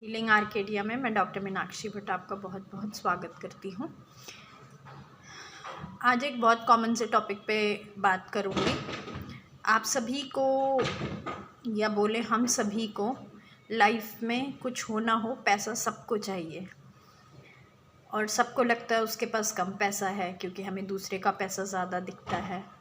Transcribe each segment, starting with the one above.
Healing arcadia में मैं doctor Meenakshi Bhatt आपका बहुत बहुत स्वागत करती हूँ। आज एक बहुत कॉमन से टॉपिक पे बात करूँगी। आप सभी को या बोले हम सभी को लाइफ में कुछ हो ना हो पैसा सबको चाहिए और सबको लगता है उसके पास कम पैसा है क्योंकि हमें दूसरे का पैसा ज़्यादा दिखता है।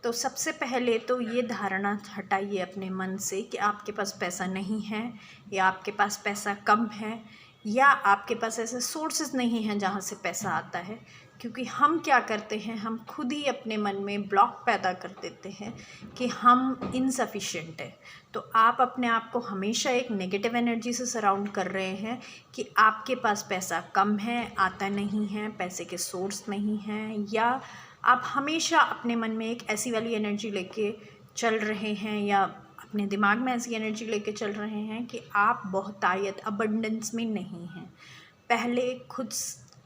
तो सबसे पहले तो ये धारणा हटाइए अपने मन से कि आपके पास पैसा नहीं है या आपके पास पैसा कम है या आपके पास ऐसे सोर्सेज नहीं हैं जहाँ से पैसा आता है। क्योंकि हम क्या करते हैं, हम खुद ही अपने मन में ब्लॉक पैदा कर देते हैं कि हम इनसफिशिएंट है। तो आप अपने आप को हमेशा एक नेगेटिव एनर्जी से सराउंड कर रहे हैं कि आपके पास पैसा कम है, आता नहीं है, पैसे के सोर्स नहीं हैं, या आप हमेशा अपने मन में एक ऐसी वाली एनर्जी लेके चल रहे हैं या अपने दिमाग में ऐसी एनर्जी लेके चल रहे हैं कि आप बहुतायत अबंडेंस में नहीं हैं। पहले खुद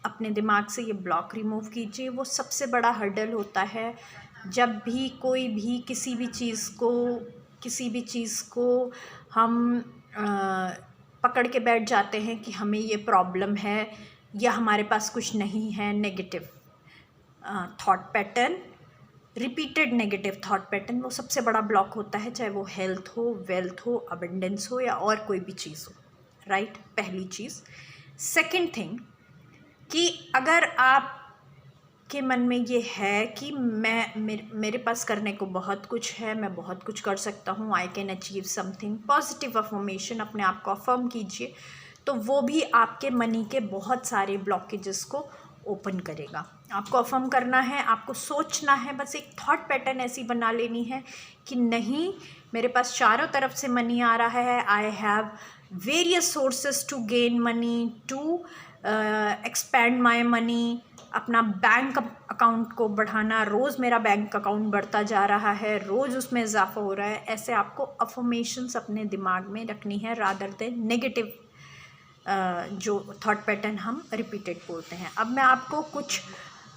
अपने दिमाग से ये ब्लॉक रिमूव कीजिए। वो सबसे बड़ा हर्डल होता है जब भी कोई भी किसी भी चीज़ को हम पकड़ के बैठ जाते हैं कि हमें ये प्रॉब्लम है या हमारे पास कुछ नहीं है। Negative thought pattern, repeated negative thought pattern, वो सबसे बड़ा ब्लॉक होता है, चाहे वो हेल्थ हो, वेल्थ हो, अबंडेंस हो या और कोई भी चीज़ हो। राइट, पहली चीज़। सेकंड थिंग कि अगर आप के मन में ये है कि मेरे पास करने को बहुत कुछ है, मैं बहुत कुछ कर सकता हूँ, I can achieve something, positive affirmation अपने आप को अफर्म कीजिए, तो वो भी आपके मनी के बहुत सारे ब्लॉकेजेस को ओपन करेगा। आपको अफर्म करना है, आपको सोचना है, बस एक थॉट पैटर्न ऐसी बना लेनी है कि नहीं, मेरे पास चारों तरफ से मनी आ रहा है, I have various sources to gain money, to expand my money, अपना बैंक अकाउंट को बढ़ाना, रोज़ मेरा बैंक अकाउंट बढ़ता जा रहा है, रोज़ उसमें इजाफा हो रहा है। ऐसे आपको अफर्मेशंस अपने दिमाग में रखनी है रादर देन नेगेटिव जो थॉट पैटर्न हम रिपीटेड बोलते हैं। अब मैं आपको कुछ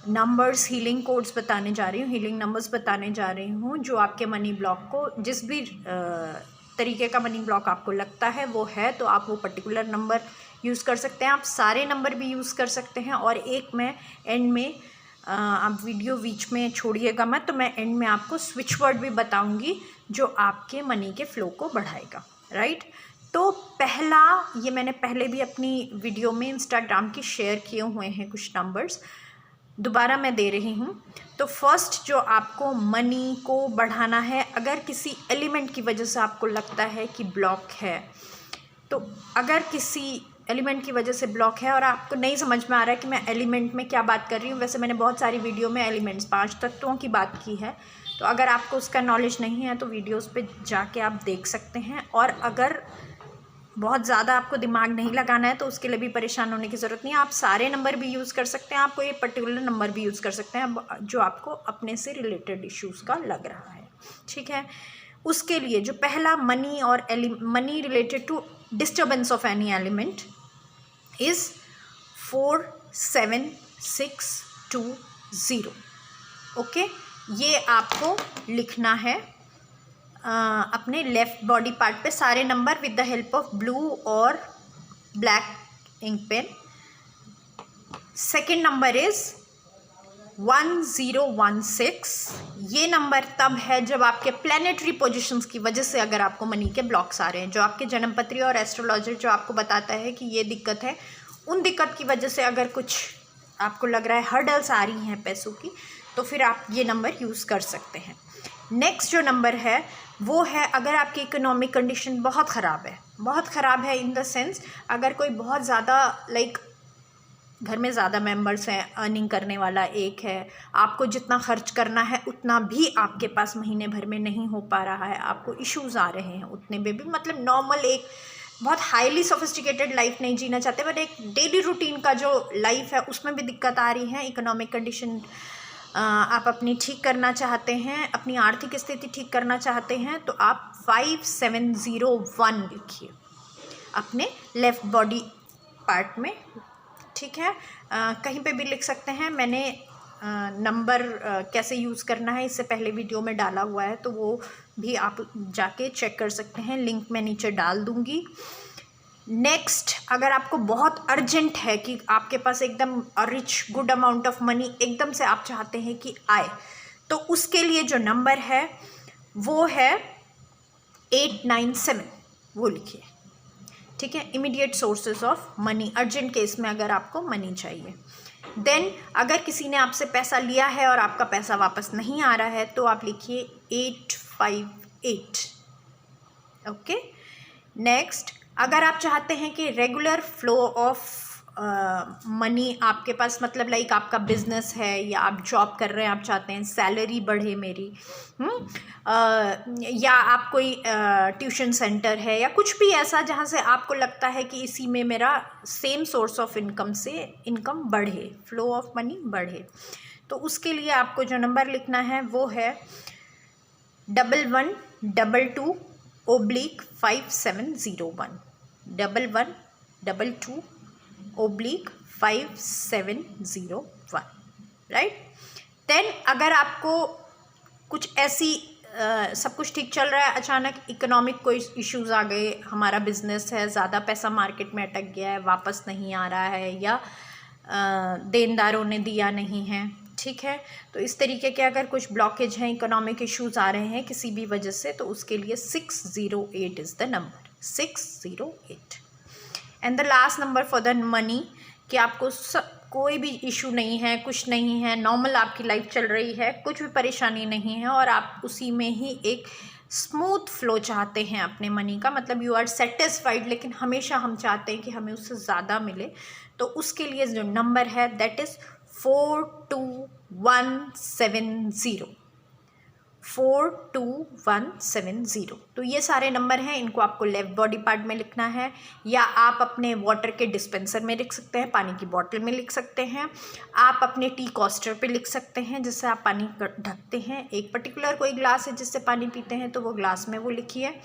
नंबर्स, हीलिंग कोड्स बताने जा रही हूँ, हीलिंग नंबर्स बताने जा रही हूँ जो आपके मनी ब्लॉक को, जिस भी तरीके का मनी ब्लॉक आपको लगता है वो है, तो आप वो पर्टिकुलर नंबर यूज़ कर सकते हैं। आप सारे नंबर भी यूज़ कर सकते हैं। और एक मैं एंड में आप वीडियो बीच में छोड़िएगा मत, तो मैं एंड में आपको स्विच वर्ड भी बताऊंगी जो आपके मनी के फ्लो को बढ़ाएगा। राइट, तो पहला, ये मैंने पहले भी अपनी वीडियो में इंस्टाग्राम की शेयर किए हुए हैं कुछ नंबर्स, दोबारा मैं दे रही हूँ। तो फर्स्ट जो आपको मनी को बढ़ाना है, अगर किसी एलिमेंट की वजह से आपको लगता है कि ब्लॉक है, तो अगर किसी एलिमेंट की वजह से ब्लॉक है और आपको नहीं समझ में आ रहा है कि मैं एलिमेंट में क्या बात कर रही हूँ, वैसे मैंने बहुत सारी वीडियो में एलिमेंट्स, 5 तत्वों की बात की है, तो अगर आपको उसका नॉलेज नहीं है तो वीडियोस पे जाके आप देख सकते हैं। और अगर बहुत ज़्यादा आपको दिमाग नहीं लगाना है तो उसके लिए भी परेशान होने की ज़रूरत नहीं है। आप सारे नंबर भी यूज़ कर सकते हैं, आपको ये पर्टिकुलर नंबर भी यूज़ कर सकते हैं जो आपको अपने से रिलेटेड इश्यूज़ का लग रहा है। ठीक है, उसके लिए जो पहला मनी और money related to disturbance of any element is 47620। Okay, ये आपको लिखना है अपने लेफ़्ट बॉडी पार्ट पे सारे number with the help of blue और black ink pen. Second number is 1016। ये नंबर तब है जब आपके प्लैनेटरी पोजीशंस की वजह से अगर आपको मनी के ब्लॉक्स आ रहे हैं, जो आपके जन्मपत्री और एस्ट्रोलॉजर जो आपको बताता है कि ये दिक्कत है, उन दिक्कत की वजह से अगर कुछ आपको लग रहा है हर्डल्स आ रही हैं पैसों की, तो फिर आप ये नंबर यूज़ कर सकते हैं। नेक्स्ट जो नंबर है वो है, अगर आपकी इकोनॉमिक कंडीशन बहुत ख़राब है इन द सेंस, अगर कोई बहुत ज़्यादा घर में ज़्यादा मेंबर्स हैं, अर्निंग करने वाला एक है, आपको जितना खर्च करना है उतना भी आपके पास महीने भर में नहीं हो पा रहा है, आपको इश्यूज़ आ रहे हैं उतने में भी, मतलब नॉर्मल एक बहुत हाईली सोफिस्टिकेटेड लाइफ नहीं जीना चाहते, बट एक डेली रूटीन का जो लाइफ है उसमें भी दिक्कत आ रही है, इकोनॉमिक कंडीशन आप अपनी ठीक करना चाहते हैं, अपनी आर्थिक स्थिति ठीक करना चाहते हैं, तो आप 5701 लिखिए अपने लेफ़्ट बॉडी पार्ट में। ठीक है, कहीं पे भी लिख सकते हैं। मैंने नंबर कैसे यूज़ करना है इससे पहले वीडियो में डाला हुआ है, तो वो भी आप जाके चेक कर सकते हैं, लिंक मैं नीचे डाल दूँगी। नेक्स्ट, अगर आपको बहुत अर्जेंट है कि आपके पास एकदम rich good amount of money एकदम से आप चाहते हैं कि आए, तो उसके लिए जो नंबर है वो है 897, वो लिखिए, ठीक है। Immediate sources of money, urgent case में अगर आपको मनी चाहिए। देन अगर किसी ने आपसे पैसा लिया है और आपका पैसा वापस नहीं आ रहा है तो आप लिखिए 858, ओके। नेक्स्ट, अगर आप चाहते हैं कि रेगुलर फ्लो ऑफ मनी आपके पास, मतलब लाइक आपका बिजनेस है या आप जॉब कर रहे हैं, आप चाहते हैं सैलरी बढ़े मेरी, या आप कोई ट्यूशन सेंटर है या कुछ भी ऐसा जहाँ से आपको लगता है कि इसी में मेरा सेम सोर्स ऑफ इनकम से इनकम बढ़े, फ्लो ऑफ मनी बढ़े, तो उसके लिए आपको जो नंबर लिखना है वो है 1122/5701, 1122/5701, राइट। देन अगर आपको कुछ ऐसी सब कुछ ठीक चल रहा है, अचानक इकोनॉमिक कोई इश्यूज आ गए, हमारा बिजनेस है, ज़्यादा पैसा मार्केट में अटक गया है, वापस नहीं आ रहा है, या देनदारों ने दिया नहीं है, ठीक है, तो इस तरीके के अगर कुछ ब्लॉकेज हैं, इकोनॉमिक इश्यूज आ रहे हैं किसी भी वजह से, तो उसके लिए 608 is the number, 608। And the last number for the money, कि आपको कोई भी इशू नहीं है, कुछ नहीं है, नॉर्मल आपकी लाइफ चल रही है, कुछ भी परेशानी नहीं है, और आप उसी में ही एक स्मूथ फ्लो चाहते हैं अपने मनी का, मतलब यू आर सेटिस्फाइड, लेकिन हमेशा हम चाहते हैं कि हमें उससे ज़्यादा मिले, तो उसके लिए जो नंबर है दैट इज़ 42170, 42170। तो ये सारे नंबर हैं, इनको आपको लेफ्ट बॉडी पार्ट में लिखना है, या आप अपने वाटर के डिस्पेंसर में लिख सकते हैं, पानी की बॉटल में लिख सकते हैं, आप अपने टी कॉस्टर पे लिख सकते हैं जिससे आप पानी ढकते हैं, एक पर्टिकुलर कोई ग्लास है जिससे पानी पीते हैं तो वो ग्लास में वो लिखिए,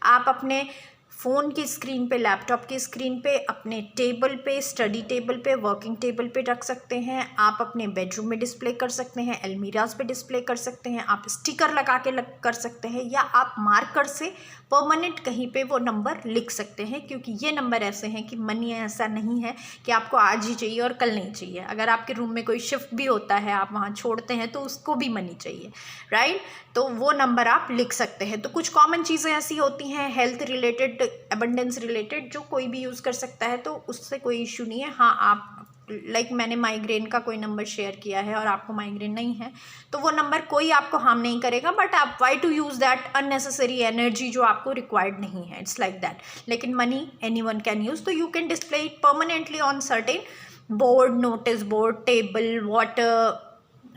आप अपने फ़ोन की स्क्रीन पे, लैपटॉप की स्क्रीन पे, अपने टेबल पे, स्टडी टेबल पे, वर्किंग टेबल पे रख सकते हैं, आप अपने बेडरूम में डिस्प्ले कर सकते हैं, अलमीराज पे डिस्प्ले कर सकते हैं, आप स्टिकर लगा के कर सकते हैं, या आप मार्कर से परमानेंट कहीं पे वो नंबर लिख सकते हैं, क्योंकि ये नंबर ऐसे हैं कि मनी ऐसा नहीं है कि आपको आज ही चाहिए और कल नहीं चाहिए। अगर आपके रूम में कोई शिफ्ट भी होता है, आप वहाँ छोड़ते हैं तो उसको भी मनी चाहिए, राइट, तो वो नंबर आप लिख सकते हैं। तो कुछ कॉमन चीज़ें ऐसी होती हैं हेल्थ रिलेटेड, एबंडेंस रिलेटेड, जो कोई भी यूज़ कर सकता है, तो उससे कोई इशू नहीं है। हाँ, आप लाइक मैंने माइग्रेन का कोई नंबर शेयर किया है और आपको माइग्रेन नहीं है, तो वो नंबर कोई आपको हार्म नहीं करेगा, बट आप why to use that unnecessary energy जो आपको रिक्वायर्ड नहीं है, इट्स लाइक दैट। लेकिन मनी एनीवन कैन यूज़, तो you can display it permanently on certain board, notice board, table, water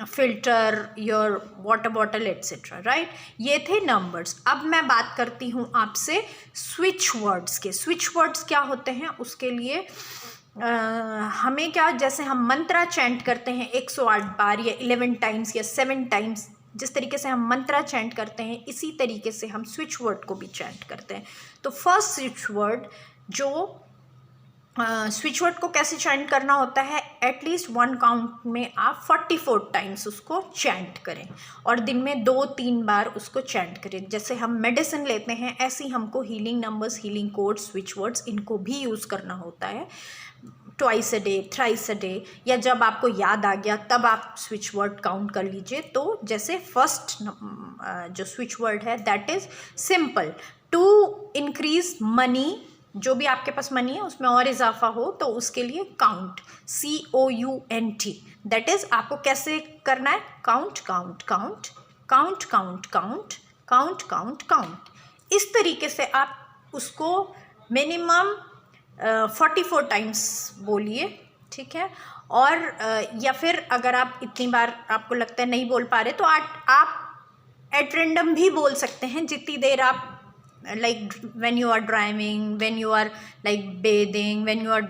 filter, your water bottle etcetera, right. ये थे numbers. अब मैं बात करती हूँ आपसे स्विच वर्ड्स के। स्विच वर्ड्स क्या होते हैं, उसके लिए हमें क्या, जैसे हम मंत्रा चैंट करते हैं 108 बार या 11 टाइम्स या 7 टाइम्स, जिस तरीके से हम मंत्रा चैंट करते हैं, इसी तरीके से हम स्विच वर्ड को भी चैंट करते हैं। तो फर्स्ट स्विच वर्ड, जो स्विच वर्ड को कैसे चैंट करना होता है, एटलीस्ट 1 काउंट में आप 44 टाइम्स उसको चैंट करें, और दिन में 2-3 बार उसको चैंट करें। जैसे हम मेडिसिन लेते हैं, ऐसे ही हमको healing numbers, healing codes, switch words, इनको भी यूज़ करना होता है। Twice a day, thrice a day, या जब आपको याद आ गया तब आप स्विच वर्ड काउंट कर लीजिए। तो जैसे फर्स्ट जो स्विच वर्ड है that is simple, to increase money, जो भी आपके पास मनी है उसमें और इजाफा हो तो उसके लिए काउंट, COUNT, दैट इज़ आपको कैसे करना है, count count count count count count count count count, इस तरीके से आप उसको मिनिमम 44 टाइम्स बोलिए, ठीक है। और या फिर अगर आप इतनी बार आपको लगता है नहीं बोल पा रहे, तो आप एट रेंडम भी बोल सकते हैं, जितनी देर आप, like when you are driving, when you are like bathing, when you are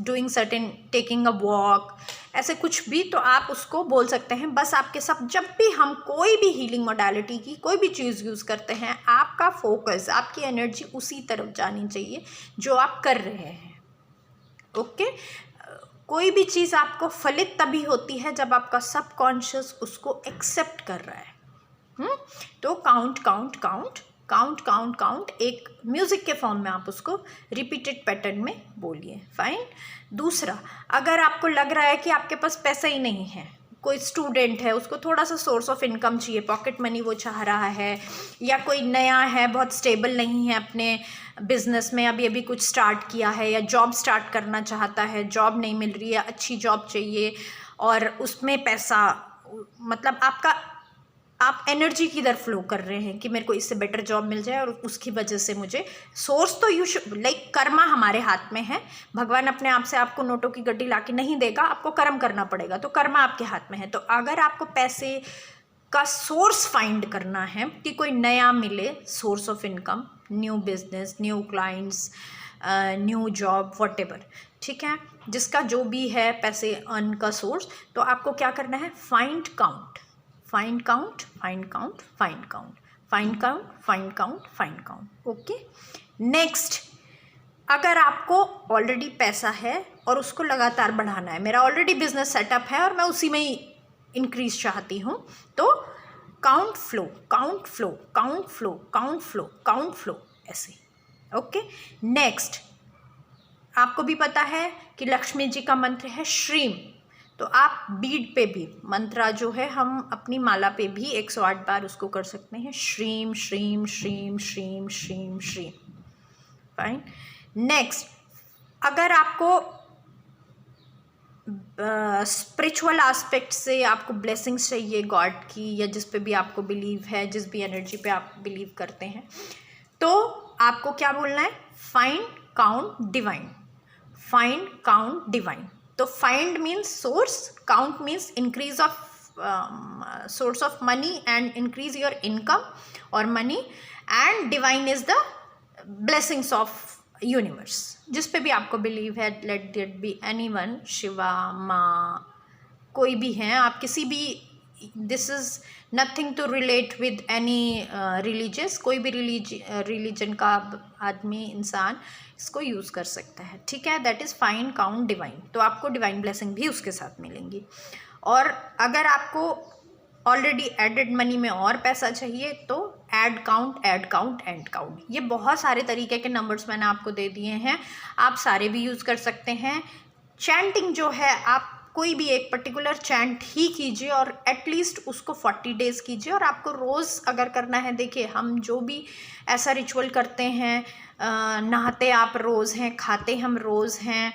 doing certain, taking a walk, ऐसे कुछ भी, तो आप उसको बोल सकते हैं। बस आपके सब, जब भी हम कोई भी हीलिंग मोडालिटी की कोई भी चीज़ यूज़ करते हैं, आपका फोकस, आपकी एनर्जी उसी तरफ जानी चाहिए जो आप कर रहे हैं, ओके। कोई भी चीज़ आपको फलित तभी होती है जब आपका सबकॉन्शियस उसको एक्सेप्ट कर रहा है। तो count count count count count count, एक म्यूज़िक के फॉर्म में आप उसको रिपीटेड पैटर्न में बोलिए। फाइन। दूसरा, अगर आपको लग रहा है कि आपके पास पैसा ही नहीं है, कोई स्टूडेंट है, उसको थोड़ा सा सोर्स ऑफ इनकम चाहिए, पॉकेट मनी वो चाह रहा है, या कोई नया है, बहुत स्टेबल नहीं है अपने बिजनेस में, अभी अभी कुछ स्टार्ट किया है, या जॉब स्टार्ट करना चाहता है, जॉब नहीं मिल रही है, अच्छी जॉब चाहिए और उसमें पैसा, मतलब आप एनर्जी किधर फ्लो कर रहे हैं कि मेरे को इससे बेटर जॉब मिल जाए और उसकी वजह से मुझे सोर्स, तो यू शुड लाइक, कर्मा हमारे हाथ में है। भगवान अपने आप से आपको नोटों की गड्डी ला के नहीं देगा, आपको कर्म करना पड़ेगा, तो कर्मा आपके हाथ में है। तो अगर आपको पैसे का सोर्स फाइंड करना है कि कोई नया मिले source of income, new business, new clients, new job, whatever, ठीक है, जिसका जो भी है पैसे अर्न का सोर्स, तो आपको क्या करना है, find count, find count, find count, find count, find count, find count, find count. Okay. Next, अगर आपको ऑलरेडी पैसा है और उसको लगातार बढ़ाना है, मेरा ऑलरेडी बिजनेस सेटअप है और मैं उसी में ही इंक्रीज चाहती हूँ, तो count flow, count flow, count flow, count flow, count flow, ऐसे। ओके। नेक्स्ट, आपको भी पता है कि लक्ष्मी जी का मंत्र है श्रीम, तो आप बीड पे भी मंत्रा जो है हम अपनी माला पे भी 108 बार उसको कर सकते हैं, श्रीम श्रीम श्रीम श्रीम श्रीम श्रीम। फाइन। नेक्स्ट, अगर आपको स्पिरिचुअल एस्पेक्ट से आपको ब्लेसिंग्स चाहिए गॉड की, या जिस पे भी आपको बिलीव है, जिस भी एनर्जी पे आप बिलीव करते हैं, तो आपको क्या बोलना है, find count divine, find count divine. तो find means source, count means increase of source of money and increase your income और money, and divine is the blessings of universe, जिस पे भी आपको बिलीव है, let that be anyone, Shiva, माँ, कोई भी हैं आप, किसी भी, this is nothing to relate with any religious, कोई भी रिलीजन का आदमी, इंसान इसको यूज़ कर सकता है, ठीक है। That is fine count divine, तो आपको डिवाइन ब्लेसिंग भी उसके साथ मिलेंगी। और अगर आपको ऑलरेडी एडेड मनी में और पैसा चाहिए, तो add count, add count, and count, ये बहुत सारे तरीके के नंबर्स मैंने आपको दे दिए हैं, आप सारे भी यूज़ कर सकते हैं। चैंटिंग जो है, आप कोई भी एक पर्टिकुलर चैंट ही कीजिए और एटलीस्ट उसको 40 डेज़ कीजिए। और आपको रोज़ अगर करना है, देखिए हम जो भी ऐसा रिचुअल करते हैं, नहाते आप रोज़ हैं, खाते हम रोज़ हैं,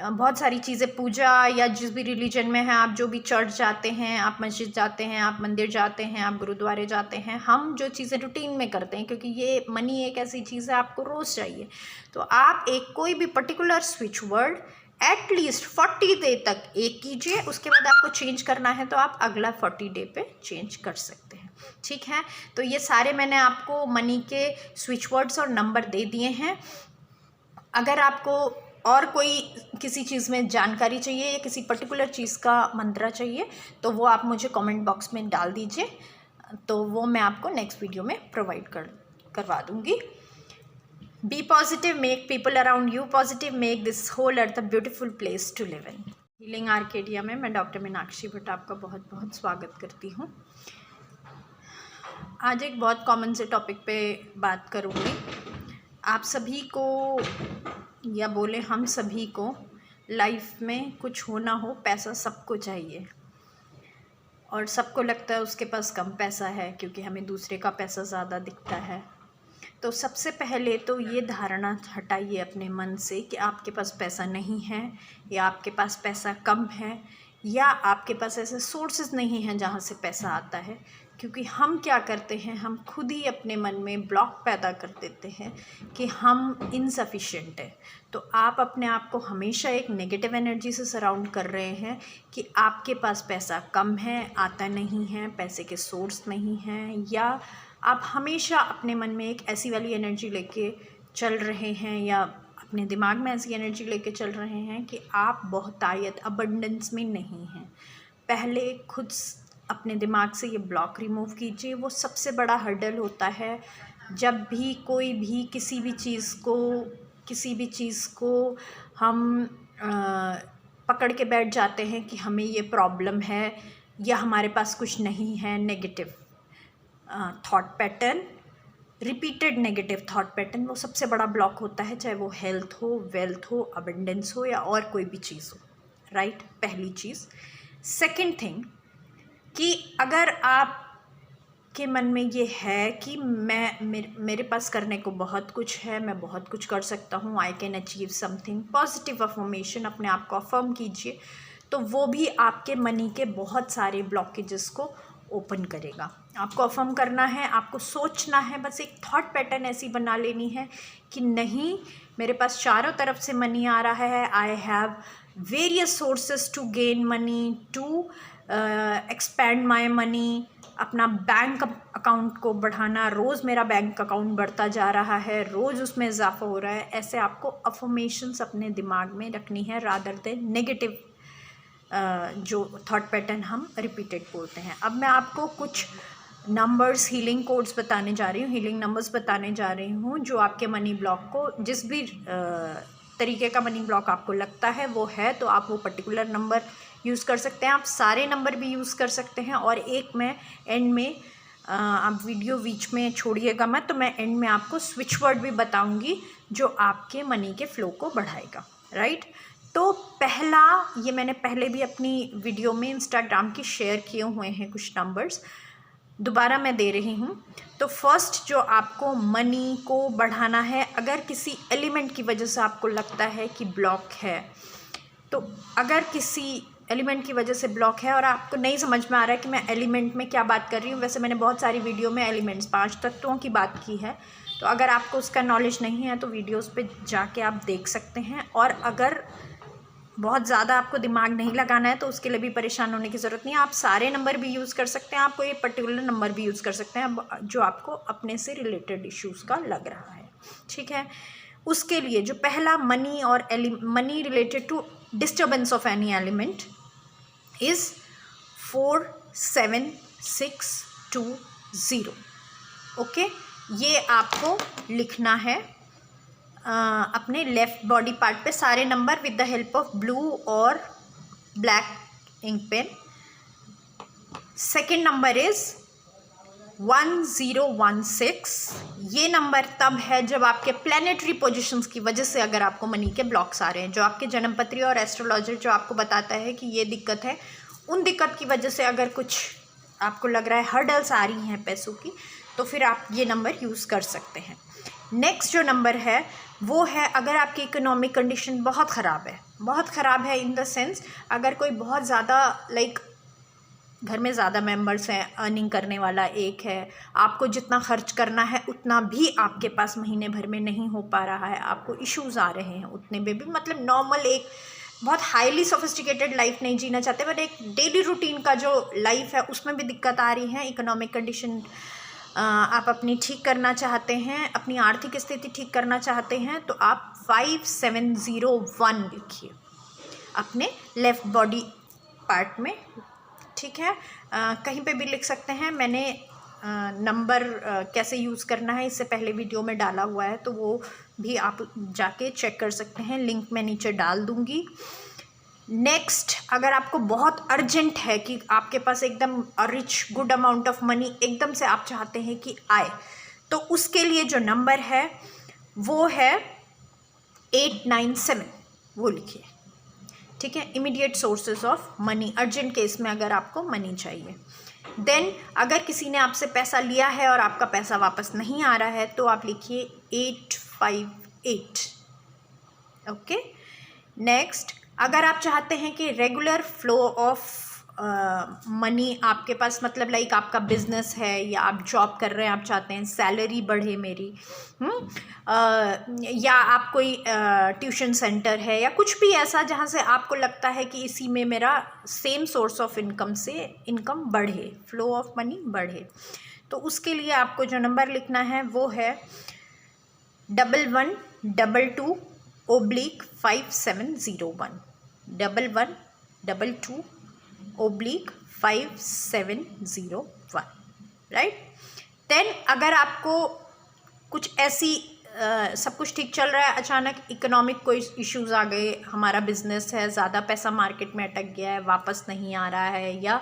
बहुत सारी चीज़ें, पूजा या जिस भी रिलीजन में हैं आप, जो भी चर्च जाते हैं, आप मस्जिद जाते हैं, आप मंदिर जाते हैं, आप गुरुद्वारे जाते हैं, हम जो चीज़ें रूटीन में करते हैं, क्योंकि ये मनी एक ऐसी चीज़ है आपको रोज़ चाहिए, तो आप एक कोई भी particular switch word at least 40 day तक एक कीजिए, उसके बाद आपको चेंज करना है तो आप अगला 40 डे पे चेंज कर सकते हैं, ठीक है। तो ये सारे मैंने आपको मनी के स्विच वर्ड्स और नंबर दे दिए हैं। अगर आपको और कोई किसी चीज़ में जानकारी चाहिए या किसी पर्टिकुलर चीज़ का मंत्र चाहिए, तो वो आप मुझे कमेंट बॉक्स में डाल दीजिए, तो वो मैं आपको नेक्स्ट वीडियो में प्रोवाइड करवा दूँगी। Be positive, make people around you positive, make this whole earth a beautiful place to live in. Healing arcadia में मैं डॉक्टर मीनाक्षी भट्ट आपका बहुत बहुत स्वागत करती हूँ। आज एक बहुत कॉमन से टॉपिक पे बात करूँगी। आप सभी को, या बोले हम सभी को, लाइफ में कुछ हो ना हो, पैसा सबको चाहिए, और सबको लगता है उसके पास कम पैसा है क्योंकि हमें दूसरे का पैसा ज़्यादा दिखता है। तो सबसे पहले तो ये धारणा हटाइए अपने मन से कि आपके पास पैसा नहीं है, या आपके पास पैसा कम है, या आपके पास ऐसे सोर्सेज नहीं हैं जहाँ से पैसा आता है। क्योंकि हम क्या करते हैं, हम खुद ही अपने मन में ब्लॉक पैदा कर देते हैं कि हम इनसफिशिएंट हैं। तो आप अपने आप को हमेशा एक नेगेटिव एनर्जी से सराउंड कर रहे हैं कि आपके पास पैसा कम है, आता नहीं है, पैसे के सोर्स नहीं हैं, या आप हमेशा अपने मन में एक ऐसी वाली एनर्जी लेके चल रहे हैं, या अपने दिमाग में ऐसी एनर्जी लेके चल रहे हैं कि आप बहुतायत, अबंडेंस में नहीं हैं। पहले खुद अपने दिमाग से ये ब्लॉक रिमूव कीजिए। वो सबसे बड़ा हर्डल होता है जब भी कोई भी किसी भी चीज़ को हम पकड़ के बैठ जाते हैं कि हमें ये प्रॉब्लम है या हमारे पास कुछ नहीं है। Negative thought pattern, repeated negative thought pattern वो सबसे बड़ा ब्लॉक होता है, चाहे वो हेल्थ हो, वेल्थ हो, अबंडेंस हो या और कोई भी चीज़ हो, राइट। पहली चीज़। सेकंड थिंग कि अगर आप के मन में ये है कि मेरे पास करने को बहुत कुछ है, मैं बहुत कुछ कर सकता हूँ, I can achieve something, positive affirmation अपने आप को अफर्म कीजिए, तो वो भी आपके मनी के बहुत सारे ब्लॉकेजेस को ओपन करेगा। आपको अफर्म करना है, आपको सोचना है, बस एक थॉट पैटर्न ऐसी बना लेनी है कि नहीं, मेरे पास चारों तरफ से मनी आ रहा है, I have various sources to gain money, to expand my money, अपना बैंक अकाउंट को बढ़ाना, रोज़ मेरा बैंक अकाउंट बढ़ता जा रहा है, रोज़ उसमें इजाफा हो रहा है। ऐसे आपको अफर्मेशंस अपने दिमाग में रखनी है रादर देन नेगेटिव जो थॉट पैटर्न हम रिपीटेड बोलते हैं। अब मैं आपको कुछ नंबर्स, हीलिंग कोड्स बताने जा रही हूँ, हीलिंग नंबर्स बताने जा रही हूँ जो आपके मनी ब्लॉक को, जिस भी तरीके का मनी ब्लॉक आपको लगता है वो है, तो आप वो पर्टिकुलर नंबर यूज़ कर सकते हैं। आप सारे नंबर भी यूज़ कर सकते हैं, और एक मैं एंड में आप वीडियो बीच में छोड़िएगा मत, तो मैं एंड में आपको स्विच वर्ड भी बताऊंगी जो आपके मनी के फ्लो को बढ़ाएगा, राइट। तो पहला, ये मैंने पहले भी अपनी वीडियो में इंस्टाग्राम की शेयर किए हुए हैं कुछ नंबर्स, दोबारा मैं दे रही हूँ। तो फर्स्ट जो आपको मनी को बढ़ाना है, अगर किसी एलिमेंट की वजह से आपको लगता है कि ब्लॉक है, तो अगर किसी एलिमेंट की वजह से ब्लॉक है और आपको नहीं समझ में आ रहा है कि मैं एलिमेंट में क्या बात कर रही हूँ, वैसे मैंने बहुत सारी वीडियो में एलिमेंट्स, 5 तत्वों की बात की है, तो अगर आपको उसका नॉलेज नहीं है तो वीडियोस पे जाके आप देख सकते हैं। और अगर बहुत ज़्यादा आपको दिमाग नहीं लगाना है तो उसके लिए भी परेशान होने की ज़रूरत नहीं है, आप सारे नंबर भी यूज़ कर सकते हैं, आपको ये पर्टिकुलर नंबर भी यूज़ कर सकते हैं जो आपको अपने से रिलेटेड इश्यूज़ का लग रहा है, ठीक है। उसके लिए जो पहला मनी और money related to disturbance of any element is 47620। Okay, ये आपको लिखना है अपने लेफ़्ट बॉडी पार्ट पे सारे number with the help of blue और black ink pen. Second number is 1016। ये नंबर तब है जब आपके प्लैनेटरी पोजीशंस की वजह से अगर आपको मनी के ब्लॉक्स आ रहे हैं, जो आपके जन्मपत्री और एस्ट्रोलॉजर जो आपको बताता है कि ये दिक्कत है, उन दिक्कत की वजह से अगर कुछ आपको लग रहा है हर्डल्स आ रही हैं पैसों की, तो फिर आप ये नंबर यूज़ कर सकते हैं। नेक्स्ट जो नंबर है वो है, अगर आपकी इकोनॉमिक कंडीशन बहुत ख़राब है, बहुत ख़राब है इन द सेंस, अगर कोई बहुत ज़्यादा लाइक घर में ज़्यादा मेंबर्स हैं, अर्निंग करने वाला एक है, आपको जितना खर्च करना है उतना भी आपके पास महीने भर में नहीं हो पा रहा है, आपको इश्यूज़ आ रहे हैं उतने में भी, मतलब नॉर्मल एक बहुत हाईली सोफिस्टिकेटेड लाइफ नहीं जीना चाहते, बट एक डेली रूटीन का जो लाइफ है उसमें भी दिक्कत आ रही है, इकोनॉमिक कंडीशन आप अपनी ठीक करना चाहते हैं, अपनी आर्थिक स्थिति ठीक करना चाहते हैं, तो आप 5701 लिखिए अपने लेफ़्ट बॉडी पार्ट में, ठीक है। कहीं पे भी लिख सकते हैं, मैंने नंबर कैसे यूज़ करना है इससे पहले वीडियो में डाला हुआ है, तो वो भी आप जाके चेक कर सकते हैं, लिंक मैं नीचे डाल दूँगी। नेक्स्ट, अगर आपको बहुत अर्जेंट है कि आपके पास एकदम rich good amount of money एकदम से आप चाहते हैं कि आए, तो उसके लिए जो नंबर है वो है 897, वो लिखिए, ठीक है। Immediate sources of money, urgent case में अगर आपको मनी चाहिए। देन अगर किसी ने आपसे पैसा लिया है और आपका पैसा वापस नहीं आ रहा है, तो आप लिखिए 858। ओके। नेक्स्ट, अगर आप चाहते हैं कि रेगुलर फ्लो ऑफ मनी आपके पास, मतलब लाइक आपका बिजनेस है या आप जॉब कर रहे हैं, आप चाहते हैं सैलरी बढ़े मेरी, या आप कोई ट्यूशन सेंटर है या कुछ भी ऐसा जहाँ से आपको लगता है कि इसी में मेरा सेम सोर्स ऑफ इनकम से इनकम बढ़े, फ्लो ऑफ मनी बढ़े, तो उसके लिए आपको जो नंबर लिखना है वो है 1122/5701, 1122/5701, राइट। देन अगर आपको कुछ ऐसी सब कुछ ठीक चल रहा है, अचानक इकोनॉमिक कोई इश्यूज़ आ गए, हमारा बिजनेस है, ज़्यादा पैसा मार्केट में अटक गया है, वापस नहीं आ रहा है, या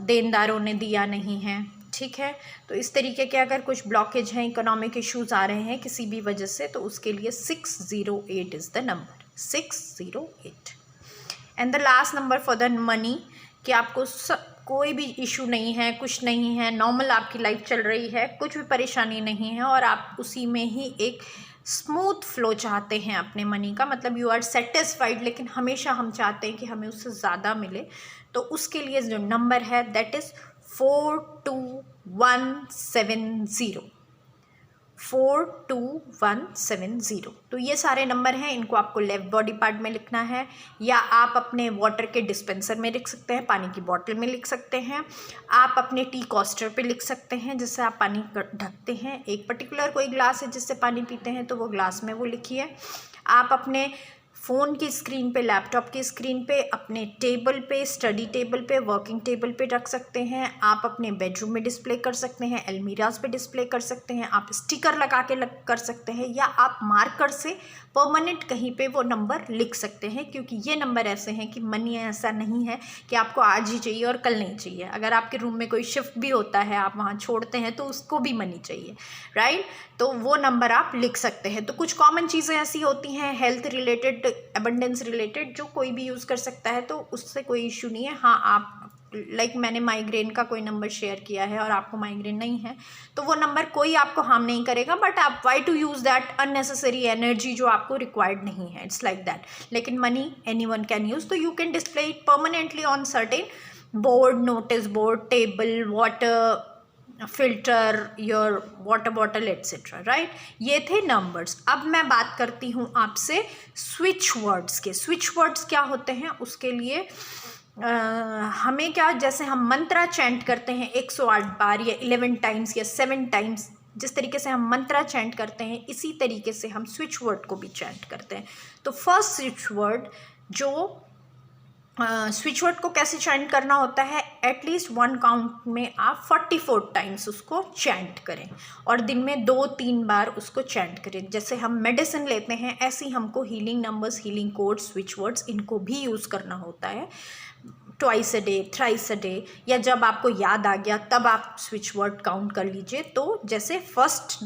देनदारों ने दिया नहीं है, ठीक है। तो इस तरीके के अगर कुछ ब्लॉकेज हैं, इकोनॉमिक इश्यूज आ रहे हैं किसी भी वजह से, तो उसके लिए 608 is the number, 608। And the last number for the money, कि आपको कोई भी इशू नहीं है, कुछ नहीं है, नॉर्मल आपकी लाइफ चल रही है, कुछ भी परेशानी नहीं है, और आप उसी में ही एक स्मूथ फ्लो चाहते हैं अपने मनी का, मतलब यू आर सेटिस्फाइड, लेकिन हमेशा हम चाहते हैं कि हमें उससे ज़्यादा मिले। तो उसके लिए जो नंबर है दैट इज़ 42170, 42170। तो ये सारे नंबर हैं, इनको आपको लेफ्ट बॉडी पार्ट में लिखना है, या आप अपने वाटर के डिस्पेंसर में लिख सकते हैं, पानी की बॉटल में लिख सकते हैं, आप अपने टी कॉस्टर पे लिख सकते हैं जिससे आप पानी ढकते हैं, एक पर्टिकुलर कोई ग्लास है जिससे पानी पीते हैं तो वो ग्लास में वो लिखिए। आप अपने फ़ोन की स्क्रीन पे, लैपटॉप की स्क्रीन पे, अपने टेबल पे, स्टडी टेबल पे, वर्किंग टेबल पे रख सकते हैं, आप अपने बेडरूम में डिस्प्ले कर सकते हैं, अलमीराज पे डिस्प्ले कर सकते हैं, आप स्टिकर लगा के कर सकते हैं, या आप मार्कर से परमानेंट कहीं पे वो नंबर लिख सकते हैं, क्योंकि ये नंबर ऐसे हैं कि मनी ऐसा नहीं है कि आपको आज ही चाहिए और कल नहीं चाहिए। अगर आपके रूम में कोई शिफ्ट भी होता है, आप वहाँ छोड़ते हैं, तो उसको भी मनी चाहिए, राइट। तो वो नंबर आप लिख सकते हैं। तो कुछ कॉमन चीज़ें ऐसी होती हैं हेल्थ रिलेटेड, एबंडेंस रिलेटेड, जो कोई भी यूज़ कर सकता है, तो उससे कोई इशू नहीं है। हाँ, आप मैंने माइग्रेन का कोई नंबर शेयर किया है और आपको माइग्रेन नहीं है, तो वो नंबर कोई आपको हार्म नहीं करेगा, बट आप why to use that unnecessary energy जो आपको रिक्वायर्ड नहीं है, इट्स लाइक दैट। लेकिन मनी एनीवन कैन यूज़, तो you can display it permanently on certain board, notice board, table, water filter, your water bottle etcetera, right. ये थे numbers. अब मैं बात करती हूँ आपसे स्विच वर्ड्स के। स्विच वर्ड्स क्या होते हैं, उसके लिए हमें क्या, जैसे हम मंत्रा चैंट करते हैं 108 बार या 11 टाइम्स या 7 टाइम्स, जिस तरीके से हम मंत्रा चैंट करते हैं, इसी तरीके से हम स्विच वर्ड को भी चैंट करते हैं। तो फर्स्ट स्विच वर्ड जो स्विच वर्ड को कैसे चैंट करना होता है, एटलीस्ट 1 काउंट में आप 44 टाइम्स उसको चैंट करें, और दिन में 2-3 बार उसको चैंट करें। जैसे हम मेडिसिन लेते हैं, ऐसे ही हमको healing numbers, healing codes, switch words, इनको भी यूज़ करना होता है। Twice a day, thrice a day, या जब आपको याद आ गया तब आप स्विच वर्ड काउंट कर लीजिए। तो जैसे फर्स्ट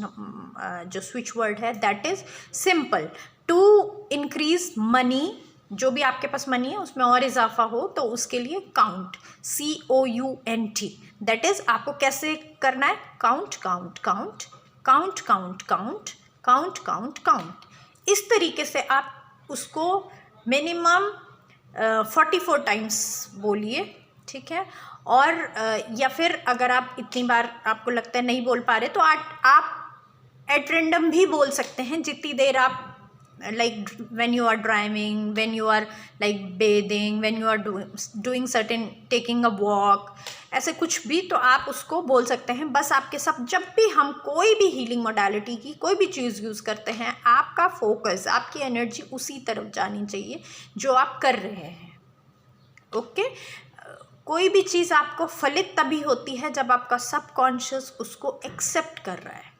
जो स्विच वर्ड है that is simple, to increase money, जो भी आपके पास मनी है उसमें और इजाफा हो, तो उसके लिए काउंट, COUNT, दैट इज़ आपको कैसे करना है, count count count count count count count count count. इस तरीके से आप उसको मिनिमम 44 टाइम्स बोलिए, ठीक है। और या फिर अगर आप इतनी बार आपको लगता है नहीं बोल पा रहे, तो आप एट रेंडम भी बोल सकते हैं, जितनी देर आप like when you are driving, when you are like bathing, when you are doing certain, taking a walk, ऐसे कुछ भी, तो आप उसको बोल सकते हैं। बस आपके सब, जब भी हम कोई भी हीलिंग मोडालिटी की कोई भी चीज़ यूज़ करते हैं, आपका फोकस, आपकी एनर्जी उसी तरफ जानी चाहिए जो आप कर रहे हैं, ओके। कोई भी चीज़ आपको फलित तभी होती है जब आपका सबकॉन्शियस उसको एक्सेप्ट कर रहा है।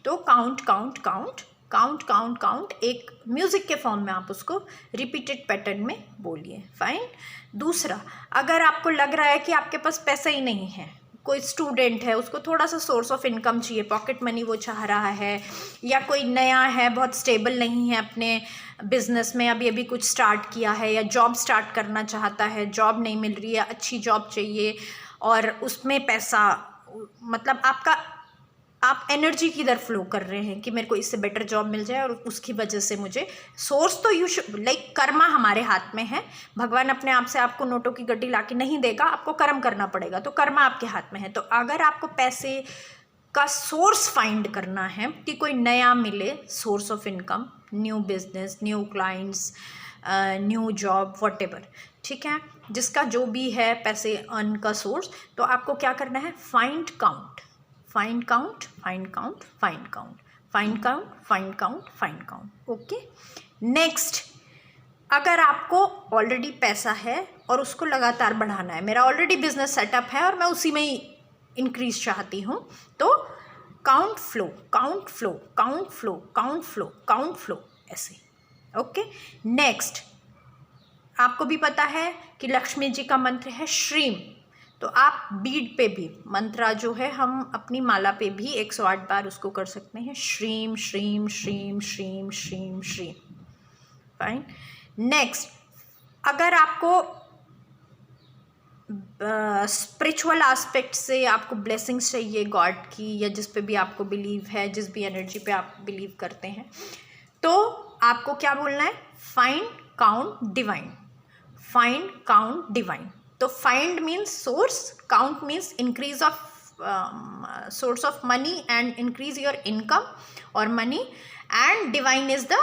तो count count count count count count, एक म्यूज़िक के फॉर्म में आप उसको रिपीटेड पैटर्न में बोलिए, फाइन। दूसरा, अगर आपको लग रहा है कि आपके पास पैसा ही नहीं है, कोई स्टूडेंट है, उसको थोड़ा सा सोर्स ऑफ इनकम चाहिए, पॉकेट मनी वो चाह रहा है, या कोई नया है, बहुत स्टेबल नहीं है अपने बिजनेस में, अभी अभी कुछ स्टार्ट किया है, या जॉब स्टार्ट करना चाहता है, जॉब नहीं मिल रही है, अच्छी जॉब चाहिए, और उसमें पैसा, मतलब आप एनर्जी किधर फ्लो कर रहे हैं कि मेरे को इससे बेटर जॉब मिल जाए और उसकी वजह से मुझे सोर्स, तो यू शुड लाइक, कर्मा हमारे हाथ में है। भगवान अपने आप से आपको नोटों की गड्डी ला के नहीं देगा, आपको कर्म करना पड़ेगा, तो कर्मा आपके हाथ में है। तो अगर आपको पैसे का सोर्स फाइंड करना है कि कोई नया मिले source of income, new business, new clients, new job, whatever, ठीक है, जिसका जो भी है पैसे अर्न का सोर्स, तो आपको क्या करना है, find count, find count, find count, find count, find count, find count, find count, okay. Next, अगर आपको ऑलरेडी पैसा है और उसको लगातार बढ़ाना है, मेरा ऑलरेडी बिजनेस सेटअप है और मैं उसी में ही इंक्रीज चाहती हूँ, तो count flow, count flow, count flow, count flow, count flow, ऐसे, ओके। नेक्स्ट, आपको भी पता है कि लक्ष्मी जी का मंत्र है श्रीम, तो आप बीड पे भी मंत्रा जो है हम अपनी माला पे भी 108 बार उसको कर सकते हैं, श्रीम श्रीम श्रीम श्रीम श्रीम श्रीम। फाइन। नेक्स्ट, अगर आपको स्पिरिचुअल एस्पेक्ट से आपको ब्लेसिंग्स चाहिए गॉड की, या जिस पे भी आपको बिलीव है, जिस भी एनर्जी पे आप बिलीव करते हैं, तो आपको क्या बोलना है? Find count divine. Find count divine. तो find means source, count means increase of source of money and increase your income और money, and divine is the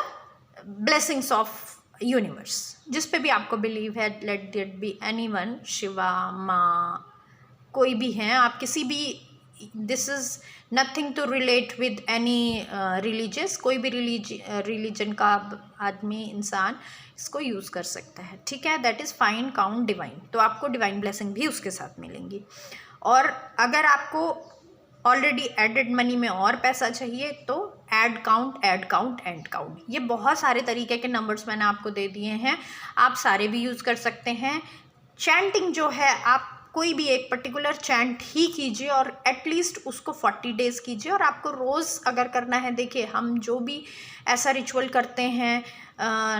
blessings of universe. जिस पे भी आपको बिलीव है, let that be anyone, Shiva, माँ, कोई भी हैं आप, किसी भी, this is nothing to relate with any religious, कोई भी रिलीजन का आदमी, इंसान इसको यूज़ कर सकता है, ठीक है। That is find count divine. तो आपको डिवाइन ब्लेसिंग भी उसके साथ मिलेंगी। और अगर आपको ऑलरेडी एडेड मनी में और पैसा चाहिए तो add count, add count, and count, ये बहुत सारे तरीके के नंबर्स मैंने आपको दे दिए हैं, आप सारे भी यूज़ कर सकते हैं। चैंटिंग जो है, आप कोई भी एक पर्टिकुलर चैंट ही कीजिए और एटलीस्ट उसको 40 डेज़ कीजिए। और आपको रोज़ अगर करना है, देखिए हम जो भी ऐसा रिचुअल करते हैं,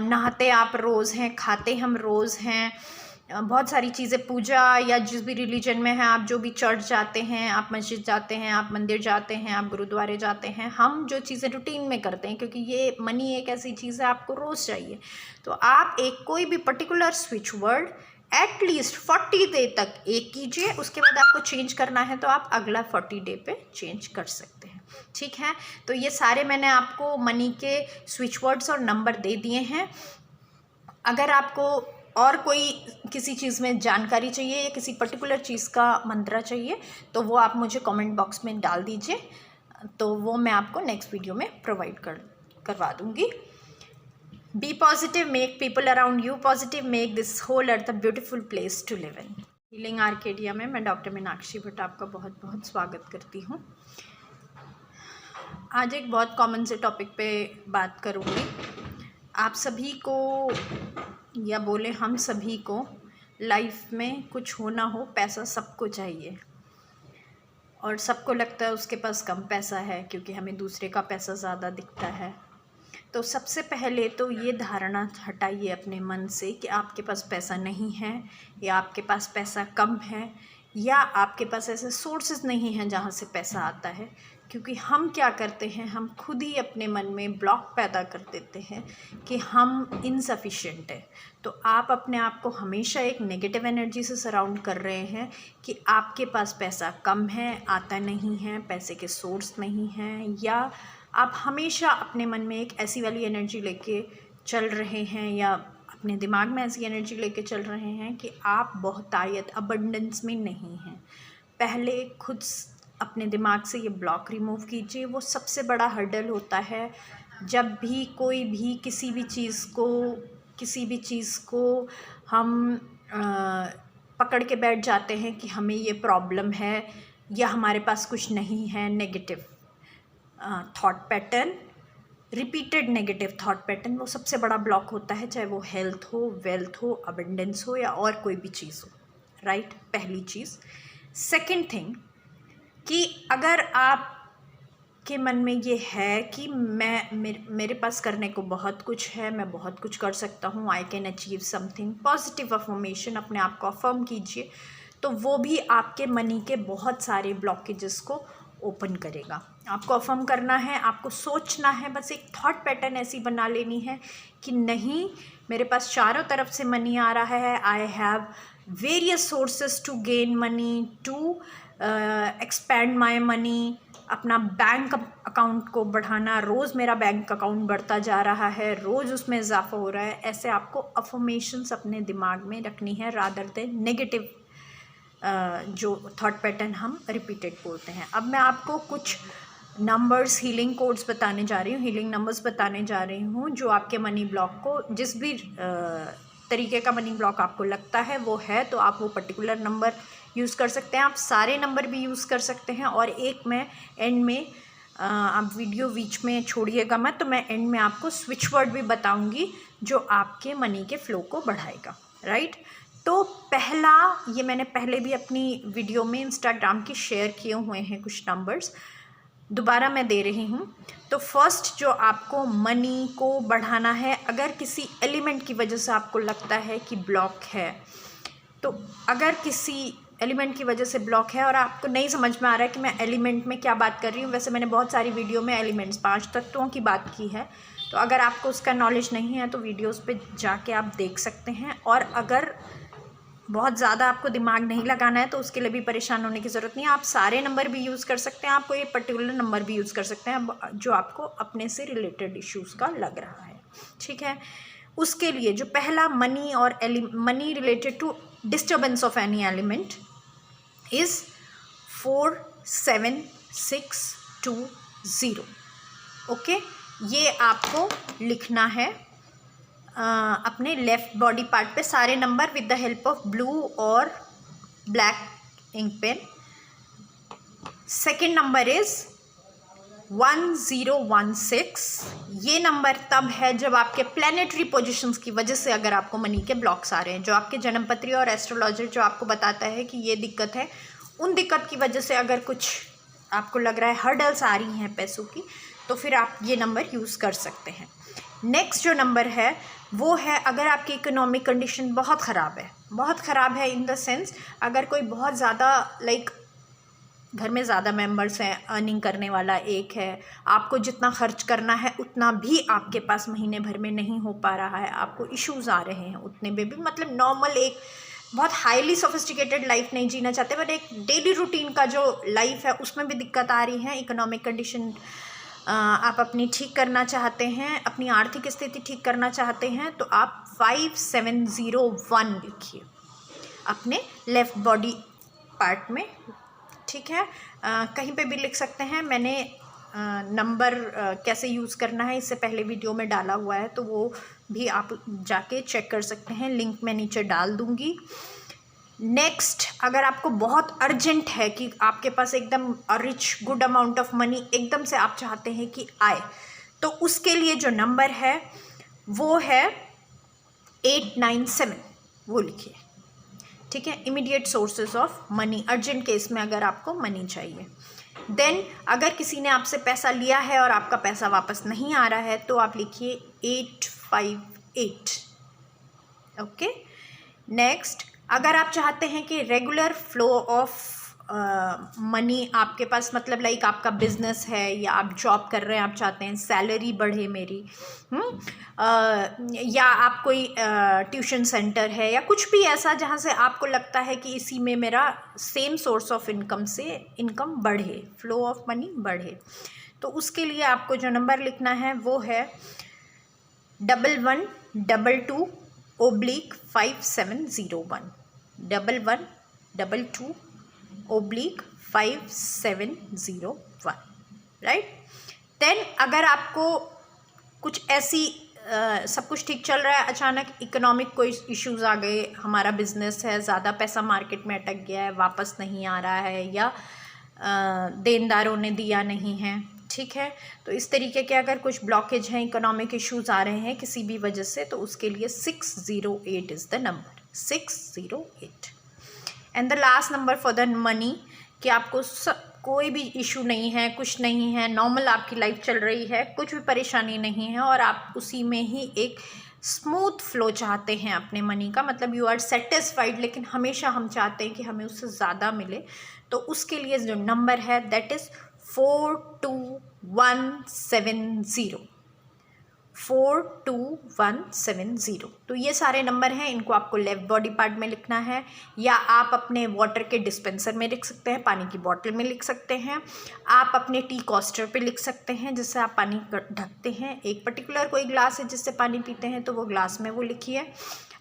नहाते आप रोज़ हैं, खाते हम रोज़ हैं, बहुत सारी चीज़ें, पूजा या जिस भी रिलीजन में हैं आप, जो भी चर्च जाते हैं, आप मस्जिद जाते हैं, आप मंदिर जाते हैं, आप गुरुद्वारे जाते हैं, हम जो चीज़ें रूटीन में करते हैं, क्योंकि ये मनी एक ऐसी चीज़ है आपको रोज़ चाहिए, तो आप एक कोई भी particular switch word at least 40 day तक एक कीजिए। उसके बाद आपको चेंज करना है तो आप अगला 40 डे पे चेंज कर सकते हैं, ठीक है। तो ये सारे मैंने आपको मनी के स्विच वर्ड्स और नंबर दे दिए हैं। अगर आपको और कोई किसी चीज़ में जानकारी चाहिए या किसी पर्टिकुलर चीज़ का मंत्र चाहिए तो वो आप मुझे कमेंट बॉक्स में डाल दीजिए, तो वो मैं आपको नेक्स्ट वीडियो में प्रोवाइड करवा दूँगी। Be positive, make people around you positive, make this whole earth a beautiful place to live in. Healing arcadia में मैं डॉक्टर मीनाक्षी भट्ट आपका बहुत बहुत स्वागत करती हूँ। आज एक बहुत कॉमन से टॉपिक पे बात करूँगी। आप सभी को, या बोले हम सभी को, लाइफ में कुछ हो ना हो, पैसा सबको चाहिए, और सबको लगता है उसके पास कम पैसा है क्योंकि हमें दूसरे का पैसा ज़्यादा दिखता है। तो सबसे पहले तो ये धारणा हटाइए अपने मन से कि आपके पास पैसा नहीं है, या आपके पास पैसा कम है, या आपके पास ऐसे सोर्सेज नहीं हैं जहाँ से पैसा आता है। क्योंकि हम क्या करते हैं, हम खुद ही अपने मन में ब्लॉक पैदा कर देते हैं कि हम इनसफिशिएंट हैं। तो आप अपने आप को हमेशा एक नेगेटिव एनर्जी से सराउंड कर रहे हैं कि आपके पास पैसा कम है, आता नहीं है, पैसे के सोर्स नहीं हैं, या आप हमेशा अपने मन में एक ऐसी वाली एनर्जी लेके चल रहे हैं, या अपने दिमाग में ऐसी एनर्जी लेके चल रहे हैं कि आप बहुतायत, अबंडेंस में नहीं हैं। पहले खुद अपने दिमाग से ये ब्लॉक रिमूव कीजिए। वो सबसे बड़ा हर्डल होता है जब भी कोई भी किसी भी चीज़ को हम पकड़ के बैठ जाते हैं कि हमें ये प्रॉब्लम है या हमारे पास कुछ नहीं है। Negative thought pattern, repeated negative thought pattern, वो सबसे बड़ा ब्लॉक होता है, चाहे वो हेल्थ हो, वेल्थ हो, अबंडेंस हो, या और कोई भी चीज़ हो, राइट। पहली चीज़। सेकंड थिंग कि अगर आप के मन में ये है कि मेरे पास करने को बहुत कुछ है, मैं बहुत कुछ कर सकता हूँ, I can achieve something, positive affirmation अपने आप को अफर्म कीजिए, तो वो भी आपके मनी के बहुत सारे ब्लॉकेजेस को ओपन करेगा। आपको अफर्म करना है, आपको सोचना है, बस एक थॉट पैटर्न ऐसी बना लेनी है कि नहीं, मेरे पास चारों तरफ से मनी आ रहा है, I have various sources to gain money, to expand my money. अपना बैंक अकाउंट को बढ़ाना, रोज़ मेरा बैंक अकाउंट बढ़ता जा रहा है, रोज़ उसमें इजाफा हो रहा है। ऐसे आपको अफर्मेशंस अपने दिमाग में रखनी है, रादर देन नेगेटिव जो थॉट पैटर्न हम रिपीटेड बोलते हैं। अब मैं आपको कुछ नंबर्स, हीलिंग कोड्स बताने जा रही हूँ, हीलिंग नंबर्स बताने जा रही हूँ, जो आपके मनी ब्लॉक को, जिस भी तरीके का मनी ब्लॉक आपको लगता है वो है, तो आप वो पर्टिकुलर नंबर यूज़ कर सकते हैं। आप सारे नंबर भी यूज़ कर सकते हैं। और एक मैं एंड में, आप वीडियो बीच में छोड़िएगा मत, तो मैं एंड में आपको स्विच वर्ड भी बताऊंगी जो आपके मनी के फ्लो को बढ़ाएगा, राइट। तो पहला, ये मैंने पहले भी अपनी वीडियो में इंस्टाग्राम की शेयर किए हुए हैं कुछ नंबर्स, दोबारा मैं दे रही हूँ। तो फर्स्ट जो आपको मनी को बढ़ाना है, अगर किसी एलिमेंट की वजह से आपको लगता है कि ब्लॉक है, तो अगर किसी एलिमेंट की वजह से ब्लॉक है और आपको नहीं समझ में आ रहा है कि मैं एलिमेंट में क्या बात कर रही हूँ, वैसे मैंने बहुत सारी वीडियो में एलिमेंट्स 5 तत्वों की बात की है, तो अगर आपको उसका नॉलेज नहीं है तो वीडियोस पे जाके आप देख सकते हैं। और अगर बहुत ज़्यादा आपको दिमाग नहीं लगाना है तो उसके लिए भी परेशान होने की ज़रूरत नहीं है, आप सारे नंबर भी यूज़ कर सकते हैं, आपको ये पर्टिकुलर नंबर भी यूज़ कर सकते हैं जो आपको अपने से रिलेटेड इश्यूज़ का लग रहा है, ठीक है। उसके लिए जो पहला मनी और money related to disturbance of any element is 47620। Okay, ये आपको लिखना है अपने लेफ़्ट बॉडी पार्ट पे सारे number with the help of blue और black ink pen. Second number is 1016। ये नंबर तब है जब आपके प्लैनेटरी पोजीशंस की वजह से अगर आपको मनी के ब्लॉक्स आ रहे हैं, जो आपके जन्मपत्री और एस्ट्रोलॉजर जो आपको बताता है कि ये दिक्कत है, उन दिक्कत की वजह से अगर कुछ आपको लग रहा है हर्डल्स आ रही हैं पैसों की, तो फिर आप ये नंबर यूज़ कर सकते हैं। नेक्स्ट जो नंबर है वो है अगर आपकी इकोनॉमिक कंडीशन बहुत ख़राब है, बहुत ख़राब है इन द सेंस अगर कोई बहुत ज़्यादा लाइक घर में ज़्यादा मेंबर्स हैं, अर्निंग करने वाला एक है, आपको जितना खर्च करना है उतना भी आपके पास महीने भर में नहीं हो पा रहा है, आपको इश्यूज़ आ रहे हैं उतने में भी, मतलब नॉर्मल एक बहुत हाईली सोफिस्टिकेटेड लाइफ नहीं जीना चाहते, बट एक डेली रूटीन का जो लाइफ है उसमें भी दिक्कत आ रही है, इकोनॉमिक कंडीशन आप अपनी ठीक करना चाहते हैं, अपनी आर्थिक स्थिति ठीक करना चाहते हैं, तो आप 5701 लिखिए अपने लेफ़्ट बॉडी पार्ट में, ठीक है। कहीं पे भी लिख सकते हैं, मैंने नंबर कैसे यूज़ करना है इससे पहले वीडियो में डाला हुआ है, तो वो भी आप जाके चेक कर सकते हैं, लिंक मैं नीचे डाल दूँगी। नेक्स्ट, अगर आपको बहुत अर्जेंट है कि आपके पास एकदम rich good amount of money एकदम से आप चाहते हैं कि आए, तो उसके लिए जो नंबर है वो है 897, वो लिखिए, ठीक है। Immediate sources of money, urgent case में अगर आपको मनी चाहिए। देन अगर किसी ने आपसे पैसा लिया है और आपका पैसा वापस नहीं आ रहा है तो आप लिखिए 858। ओके, नेक्स्ट, अगर आप चाहते हैं कि रेगुलर फ्लो ऑफ मनी आपके पास, मतलब लाइक आपका बिजनेस है या आप जॉब कर रहे हैं, आप चाहते हैं सैलरी बढ़े मेरी, या आप कोई ट्यूशन सेंटर है या कुछ भी ऐसा जहाँ से आपको लगता है कि इसी में मेरा सेम सोर्स ऑफ इनकम से इनकम बढ़े, फ्लो ऑफ मनी बढ़े, तो उसके लिए आपको जो नंबर लिखना है वो है 1122/5701, 1122/5701, राइट। देन अगर आपको कुछ ऐसी सब कुछ ठीक चल रहा है, अचानक इकोनॉमिक कोई इश्यूज़ आ गए, हमारा बिजनेस है, ज़्यादा पैसा मार्केट में अटक गया है, वापस नहीं आ रहा है, या देनदारों ने दिया नहीं है, ठीक है, तो इस तरीके के अगर कुछ ब्लॉकेज हैं, इकोनॉमिक इश्यूज़ आ रहे हैं किसी भी वजह से, तो उसके लिए 608 is the number, 608। And the last number for the money, कि आपको कोई भी इशू नहीं है, कुछ नहीं है, नॉर्मल आपकी लाइफ चल रही है, कुछ भी परेशानी नहीं है, और आप उसी में ही एक स्मूथ फ्लो चाहते हैं अपने मनी का, मतलब यू आर सेटिस्फाइड, लेकिन हमेशा हम चाहते हैं कि हमें उससे ज़्यादा मिले, तो उसके लिए जो नंबर है दैट इज़ 42170, 42170। तो ये सारे नंबर हैं, इनको आपको लेफ़्ट बॉडी पार्ट में लिखना है, या आप अपने वाटर के डिस्पेंसर में लिख सकते हैं, पानी की बॉटल में लिख सकते हैं, आप अपने टी कॉस्टर पे लिख सकते हैं जिससे आप पानी ढकते हैं, एक पर्टिकुलर कोई ग्लास है जिससे पानी पीते हैं तो वो ग्लास में वो लिखिए,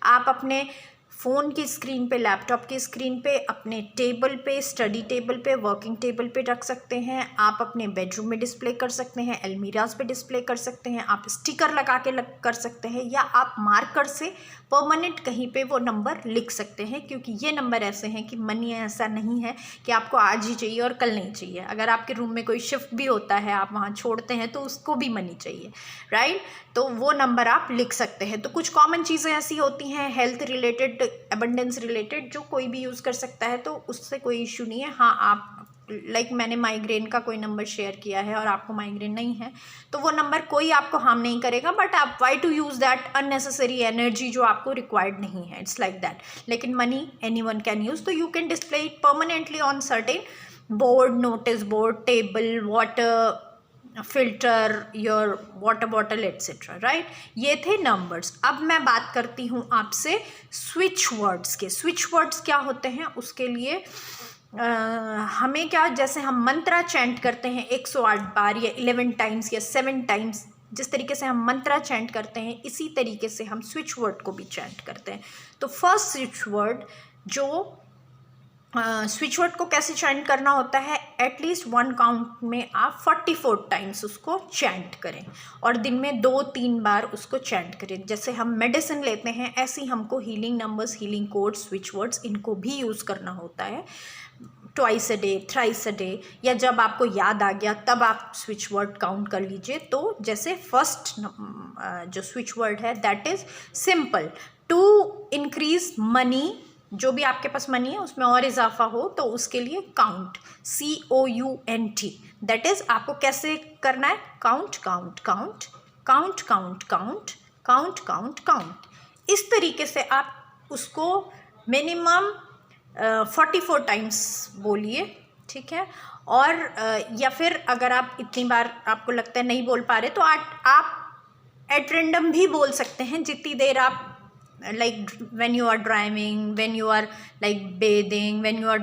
आप अपने फ़ोन की स्क्रीन पे, लैपटॉप की स्क्रीन पे, अपने टेबल पे, स्टडी टेबल पे, वर्किंग टेबल पे रख सकते हैं, आप अपने बेडरूम में डिस्प्ले कर सकते हैं, अलमीराज पे डिस्प्ले कर सकते हैं, आप स्टिकर लगा के कर सकते हैं, या आप मार्कर से परमानेंट कहीं पे वो नंबर लिख सकते हैं, क्योंकि ये नंबर ऐसे हैं कि मनी ऐसा नहीं है कि आपको आज ही चाहिए और कल नहीं चाहिए। अगर आपके रूम में कोई शिफ्ट भी होता है, आप वहाँ छोड़ते हैं, तो उसको भी मनी चाहिए, राइट। तो वो नंबर आप लिख सकते हैं। तो कुछ कॉमन चीज़ें ऐसी होती हैं हेल्थ रिलेटेड एबंडेंस रिलेटेड जो कोई भी यूज़ कर सकता है, तो उससे कोई इशू नहीं है। हाँ, आप मैंने माइग्रेन का कोई नंबर शेयर किया है और आपको माइग्रेन नहीं है, तो वो नंबर कोई आपको हार्म नहीं करेगा, बट आप why to use that unnecessary energy जो आपको रिक्वायर्ड नहीं है, इट्स लाइक दैट। लेकिन मनी एनीवन कैन यूज़, तो you can display it permanently on certain board, notice board, table, water filter, your water bottle etcetera, right. ये थे numbers. अब मैं बात करती हूँ आपसे स्विच वर्ड्स के। स्विच वर्ड्स क्या होते हैं, उसके लिए हमें क्या, जैसे हम मंत्रा चैंट करते हैं 108 बार या 11 टाइम्स या 7 टाइम्स, जिस तरीके से हम मंत्रा चैंट करते हैं इसी तरीके से हम स्विच वर्ड को भी चैंट करते हैं। तो फर्स्ट स्विच वर्ड जो स्विच वर्ड को कैसे चैंट करना होता है, एटलीस्ट 1 काउंट में आप 44 टाइम्स उसको चैंट करें और दिन में 2-3 बार उसको चैंट करें। जैसे हम मेडिसिन लेते हैं, ऐसे ही हमको healing numbers, healing codes, switch words, इनको भी यूज़ करना होता है। Twice a day, thrice a day, या जब आपको याद आ गया तब आप स्विच वर्ड काउंट कर लीजिए। तो जैसे फर्स्ट जो स्विच वर्ड है that is simple, to increase money, जो भी आपके पास मनी है उसमें और इजाफा हो तो उसके लिए काउंट, COUNT, दैट इज आपको कैसे करना है, count count count count count count count count count. इस तरीके से आप उसको मिनिमम 44 टाइम्स बोलिए, ठीक है। और या फिर अगर आप इतनी बार आपको लगता है नहीं बोल पा रहे तो आप एट रेंडम भी बोल सकते हैं, जितनी देर आप like when you are driving, when you are like bathing, when you are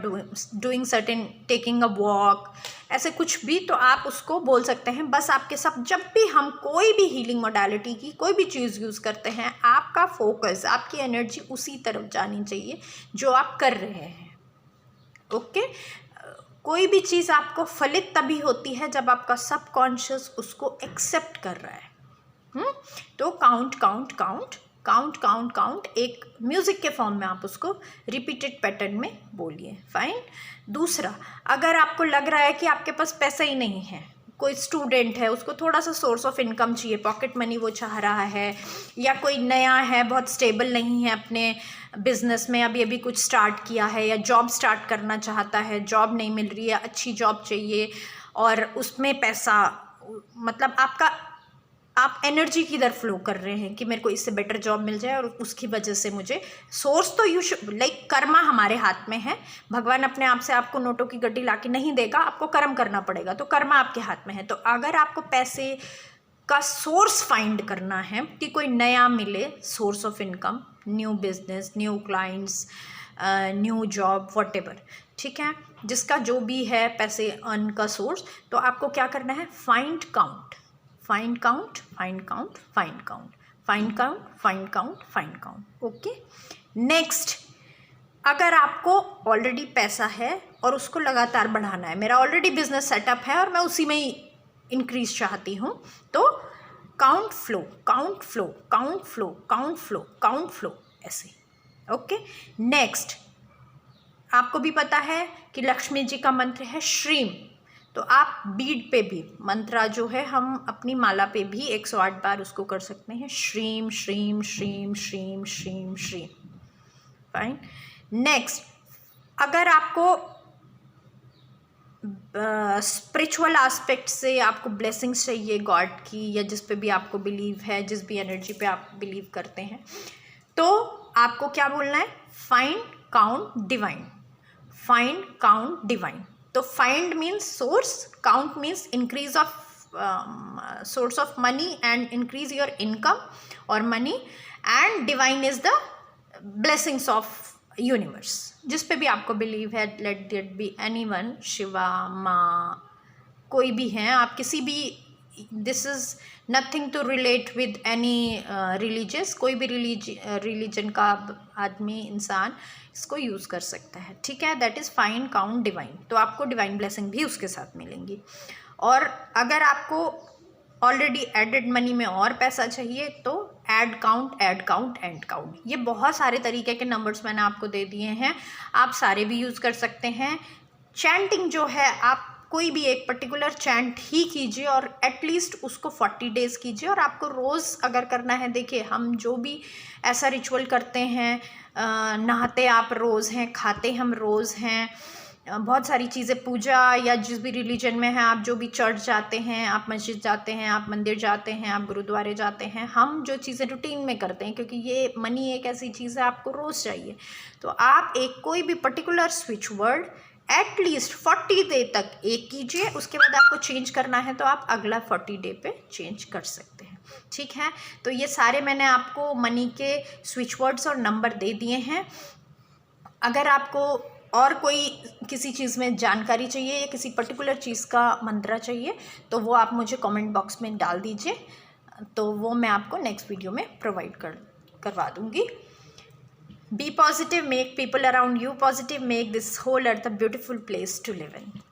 doing certain, taking a walk, ऐसे कुछ भी तो आप उसको बोल सकते हैं। बस आपके सब, जब भी हम कोई भी हीलिंग मोडालिटी की कोई भी चीज़ यूज़ करते हैं, आपका फोकस, आपकी एनर्जी उसी तरफ जानी चाहिए जो आप कर रहे हैं, ओके। कोई भी चीज़ आपको फलित तभी होती है जब आपका सबकॉन्शियस उसको एक्सेप्ट कर रहा है। तो count count count count count count, एक म्यूज़िक के फॉर्म में आप उसको रिपीटेड पैटर्न में बोलिए, फाइन। दूसरा, अगर आपको लग रहा है कि आपके पास पैसा ही नहीं है, कोई स्टूडेंट है उसको थोड़ा सा सोर्स ऑफ इनकम चाहिए, पॉकेट मनी वो चाह रहा है, या कोई नया है बहुत स्टेबल नहीं है अपने बिजनेस में, अभी अभी कुछ स्टार्ट किया है, या जॉब स्टार्ट करना चाहता है, जॉब नहीं मिल रही है, अच्छी जॉब चाहिए और उसमें पैसा, मतलब आप एनर्जी किधर फ्लो कर रहे हैं कि मेरे को इससे बेटर जॉब मिल जाए और उसकी वजह से मुझे सोर्स, तो यू शुड लाइक, कर्मा हमारे हाथ में है। भगवान अपने आप से आपको नोटों की गड्डी ला के नहीं देगा, आपको कर्म करना पड़ेगा, तो कर्मा आपके हाथ में है। तो अगर आपको पैसे का सोर्स फाइंड करना है कि कोई नया मिले source of income, new business, new clients, new job, whatever, ठीक है, जिसका जो भी है पैसे अर्न का सोर्स, तो आपको क्या करना है, find count, find count, find count, find count, find count, find count, find count, okay. Next, अगर आपको ऑलरेडी पैसा है और उसको लगातार बढ़ाना है, मेरा ऑलरेडी बिजनेस सेटअप है और मैं उसी में ही इंक्रीज चाहती हूँ, तो count flow, count flow, count flow, count flow, count flow, ऐसे, ओके। नेक्स्ट, आपको भी पता है कि लक्ष्मी जी का मंत्र है श्रीम, तो आप बीड पे भी मंत्रा जो है हम अपनी माला पे भी 108 बार उसको कर सकते हैं, श्रीम श्रीम श्रीम श्रीम श्रीम श्रीम, फाइन। नेक्स्ट, अगर आपको स्पिरिचुअल एस्पेक्ट से आपको ब्लेसिंग्स चाहिए गॉड की, या जिस पे भी आपको बिलीव है, जिस भी एनर्जी पे आप बिलीव करते हैं, तो आपको क्या बोलना है, find count divine, find count divine. तो find means source, count means increase of source of money and increase your income और money, and divine is the blessings of universe, जिस पे भी आपको बिलीव है, let that be anyone, Shiva, माँ, कोई भी हैं आप, किसी भी, this is nothing to relate with any religious, कोई भी रिलीजन का आदमी, इंसान इसको यूज़ कर सकता है, ठीक है। That is find count divine, तो आपको डिवाइन ब्लेसिंग भी उसके साथ मिलेंगी। और अगर आपको ऑलरेडी एडेड मनी में और पैसा चाहिए तो add count, add count, and count, ये बहुत सारे तरीके के नंबर्स मैंने आपको दे दिए हैं, आप सारे भी यूज़ कर सकते हैं। चैंटिंग जो है आप कोई भी एक पर्टिकुलर चैंट ही कीजिए और एटलीस्ट उसको 40 डेज़ कीजिए। और आपको रोज़ अगर करना है, देखिए हम जो भी ऐसा रिचुअल करते हैं, नहाते आप रोज़ हैं, खाते हम रोज़ हैं, बहुत सारी चीज़ें, पूजा या जिस भी रिलीजन में हैं आप, जो भी चर्च जाते हैं, आप मस्जिद जाते हैं, आप मंदिर जाते हैं, आप गुरुद्वारे जाते हैं, हम जो चीज़ें रूटीन में करते हैं, क्योंकि ये मनी एक ऐसी चीज़ है आपको रोज़ चाहिए, तो आप एक कोई भी particular switch word at least 40 day तक एक कीजिए। उसके बाद आपको चेंज करना है तो आप अगला 40 डे पे चेंज कर सकते हैं। ठीक है, तो ये सारे मैंने आपको मनी के स्विच वर्ड्स और नंबर दे दिए हैं। अगर आपको और कोई किसी चीज़ में जानकारी चाहिए या किसी पर्टिकुलर चीज़ का मंत्र चाहिए तो वो आप मुझे कमेंट बॉक्स में डाल दीजिए, तो वो मैं आपको नेक्स्ट वीडियो में प्रोवाइड करवा दूँगी। Be positive, make people around you positive, make this whole earth a beautiful place to live in.